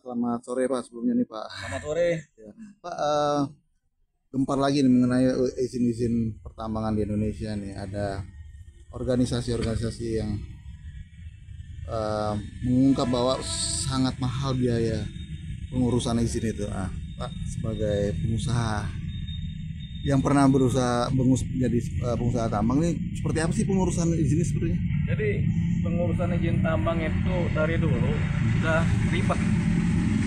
Selamat sore Pak, sebelumnya nih Pak. Selamat sore. Ya. Pak, gempar lagi nih mengenai izin-izin pertambangan di Indonesia nih. Ada organisasi-organisasi yang mengungkap bahwa sangat mahal biaya pengurusan izin itu. Pak, sebagai pengusaha yang pernah berusaha menjadi pengusaha tambang nih, seperti apa sih pengurusan izin ini sebetulnya? Jadi pengurusan izin tambang itu dari dulu sudah ribet.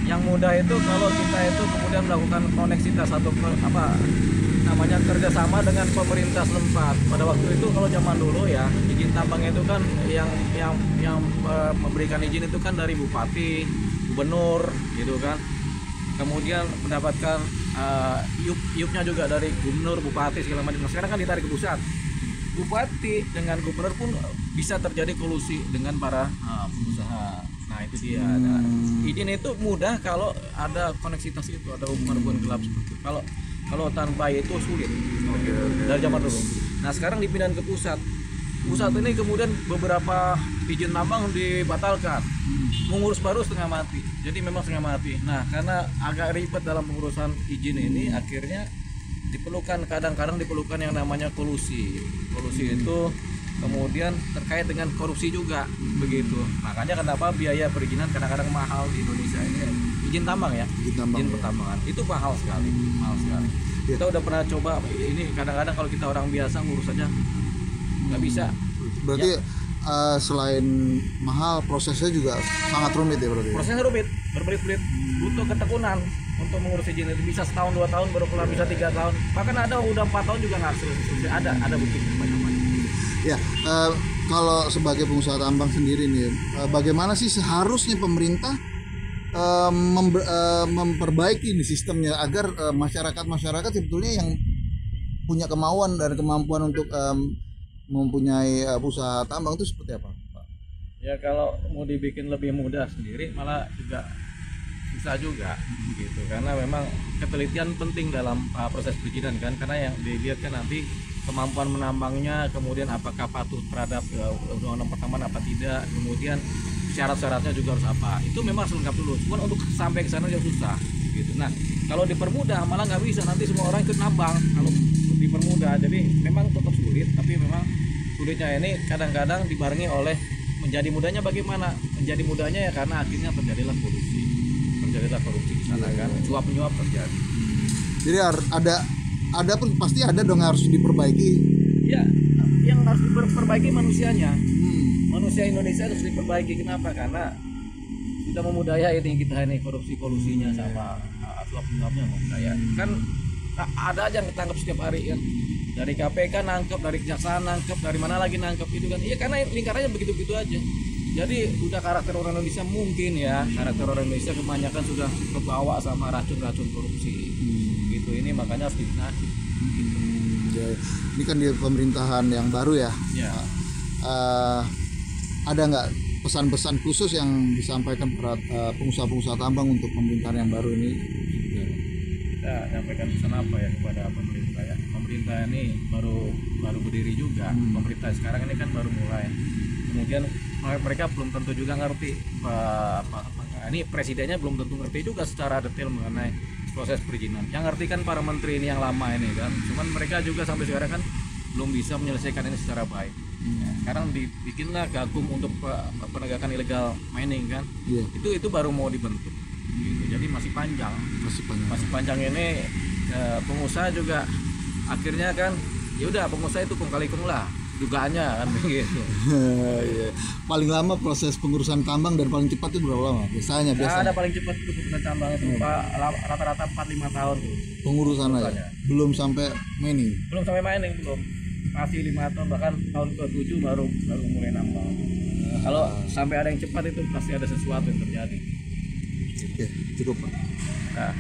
Yang mudah itu kalau kita itu kemudian melakukan koneksitas atau kerjasama dengan pemerintah setempat. Pada waktu itu kalau zaman dulu ya izin tambang itu kan yang memberikan izin itu kan dari bupati, gubernur, gitu kan. Kemudian mendapatkan iupnya juga dari gubernur, bupati segala macam. Nah, sekarang kan ditarik ke pusat. Bupati dengan gubernur pun bisa terjadi kolusi dengan para pengusaha. Nah itu dia. Nah, izin itu mudah kalau ada koneksitas itu, ada hubungan gelap seperti itu. Kalau tanpa itu sulit. Dari zaman dulu. Nah sekarang dipindahin ke pusat. Pusat ini kemudian beberapa izin tambang dibatalkan. Mengurus baru setengah mati. Jadi memang setengah mati. Nah karena agak ribet dalam pengurusan izin ini, akhirnya kadang-kadang diperlukan yang namanya kolusi. Kolusi itu kemudian terkait dengan korupsi juga begitu. Makanya kenapa biaya perizinan kadang-kadang mahal di Indonesia ini. Izin tambang ya, izin pertambangan itu mahal sekali, mahal sekali. Ya. Kita udah pernah coba ini, kadang-kadang kalau kita orang biasa ngurus aja nggak bisa. Berarti Ya. Selain mahal, prosesnya juga sangat rumit ya berarti. Prosesnya rumit, berbelit-belit, butuh ketekunan untuk mengurus izin itu. Bisa setahun 2 tahun baru kelar, bisa 3 tahun, bahkan ada udah 4 tahun juga nggak selesai. Ada bukti banyak-banyak. Ya, kalau sebagai pengusaha tambang sendiri nih, bagaimana sih seharusnya pemerintah memperbaiki nih sistemnya agar masyarakat sebetulnya yang punya kemauan dan kemampuan untuk mempunyai usaha tambang itu seperti apa, Pak? Ya kalau mau dibikin lebih mudah sendiri malah juga susah juga gitu, karena memang ketelitian penting dalam proses perizinan kan, karena yang dilihat kan nanti kemampuan menambangnya, kemudian apakah patuh terhadap undang-undang pertambangan apa tidak, kemudian syarat-syaratnya juga harus apa, itu memang harus lengkap dulu. Cuman untuk sampai ke sana yang susah gitu. Nah kalau dipermudah malah nggak bisa, nanti semua orang ikut nambang kalau dipermudah. Jadi memang tetap sulit, tapi memang sulitnya ini kadang-kadang dibarengi oleh menjadi mudahnya. Bagaimana menjadi mudahnya? Ya karena akhirnya terjadilah korupsi di sana kan, suap menyuap terjadi. Jadi ada pun pasti ada dong harus diperbaiki. Ya, yang harus diperbaiki manusianya. Manusia Indonesia harus diperbaiki. Kenapa? Karena sudah memudaya ini kita ini korupsi-kolusinya sama suap menyuapnya memudaya. Kan ada aja yang ketangkep setiap hari kan. Dari KPK nangkep, dari kejaksaan nangkep, dari mana lagi nangkep itu kan. Iya karena lingkarannya begitu-begitu aja. Jadi udah karakter orang Indonesia mungkin ya, karakter orang Indonesia kebanyakan sudah kebawa sama racun-racun korupsi. Gitu, ini makanya harus dibenahi. Gitu. Ya, ini kan di pemerintahan yang baru ya. Ya. Ada nggak pesan-pesan khusus yang disampaikan para pengusaha-pengusaha tambang untuk pemerintahan yang baru ini? Kita nyampaikan pesan apa ya kepada pemerintah ya. Pemerintah ini baru berdiri juga. Pemerintah sekarang ini kan baru mulai. Kemudian mereka belum tentu juga ngerti ini presidennya belum tentu ngerti juga secara detail mengenai proses perizinan. Yang ngerti kan para menteri ini yang lama ini kan. Cuman mereka juga sampai sekarang kan belum bisa menyelesaikan ini secara baik. Ya, sekarang dibikinlah Gakum untuk penegakan illegal mining kan. Yeah. Itu baru mau dibentuk. Gitu. Jadi masih panjang ini. Pengusaha juga akhirnya kan ya udah, pengusaha itu kong kali kong lah dugaannya kan begitu. Paling lama proses pengurusan tambang dan paling cepat itu berapa lama biasanya? Ada paling cepat itu pengurusan tambang itu rata-rata 4-5 tahun tuh pengurusan aja, belum sampai mining, belum masih 5 tahun, bahkan tahun ke-7 baru mulai nambang. Kalau sampai ada yang cepat itu pasti ada sesuatu yang terjadi. Oke, cukup Pak. Nah.